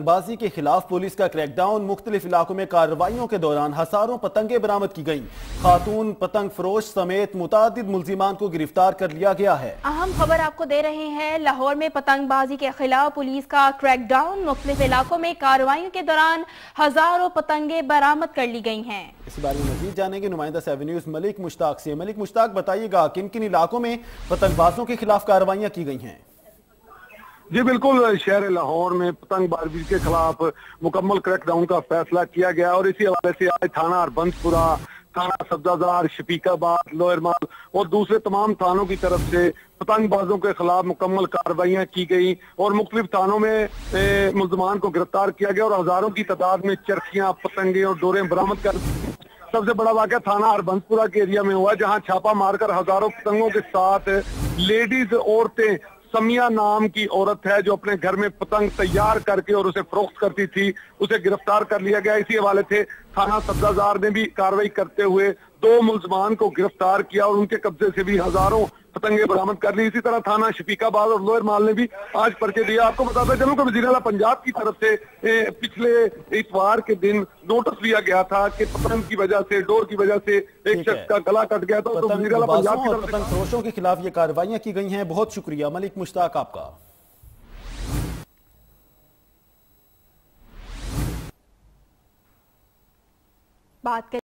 बाजी के खिलाफ पुलिस का क्रैक डाउन। मुख्तलिफ इलाकों में कार्रवाइयों के दौरान हजारों पतंगे बरामद की गईं। खातून पतंग फरोश समेत मुतादिद मुल्जिमान को गिरफ्तार कर लिया गया है। अहम खबर आपको दे रहे हैं। लाहौर में पतंगबाजी के खिलाफ पुलिस का क्रैक डाउन। मुख्तलिफ इलाकों में कार्रवाइयों के दौरान हजारों पतंगे बरामद कर ली गई हैं। इस बारे में मजीद जानेंगे नुमाइंदा 7 न्यूज़ मलिक मुश्ताक से। मलिक मुश्ताक, बताइएगा किन किन इलाकों में पतंगबाजों के खिलाफ कार्रवाइयां की गई हैं? जी बिल्कुल, शहर लाहौर में पतंगबाजी के खिलाफ मुकम्मल क्रैकडाउन का फैसला किया गया और इसी हवाले से आज थाना अरबंसपुरा, थाना सब्जाजार, शफीकाबाद, लोअरमाल और दूसरे तमाम थानों की तरफ से पतंगबाजों के खिलाफ मुकम्मल कार्रवाइयां की गई और मुख्तलिफ थानों में मुल्जमान को गिरफ्तार किया गया और हजारों की तादाद में चरखियां, पतंगे और डोरे बरामद कर। सबसे बड़ा वाक़या थाना अरबंसपुरा के एरिया में हुआ, जहां छापा मारकर हजारों पतंगों के साथ लेडीज औरतें, समिया नाम की औरत है जो अपने घर में पतंग तैयार करके और उसे फरोख्त करती थी, उसे गिरफ्तार कर लिया गया। इसी हवाले से थाना सब्जाजार ने भी कार्रवाई करते हुए 2 मुल्जमान को गिरफ्तार किया और उनके कब्जे से भी हजारों पतंगे बरामद कर ली। इसी तरह थाना शफीकाबाद और लोअर माल ने भी आज पर्चे दिया। आपको बताते चलूं कि वज़ीर आला पंजाब की तरफ से पिछले इतवार के दिन नोटिस दिया गया था कि पतंग की वजह से, डोर की वजह से एक शख्स का गला कट गया था। तो वज़ीर आला पंजाब की तरफ से पतंग फरोशों के खिलाफ ये कार्रवाइयां की गई हैं। बहुत शुक्रिया मलिक मुश्ताक आपका। बात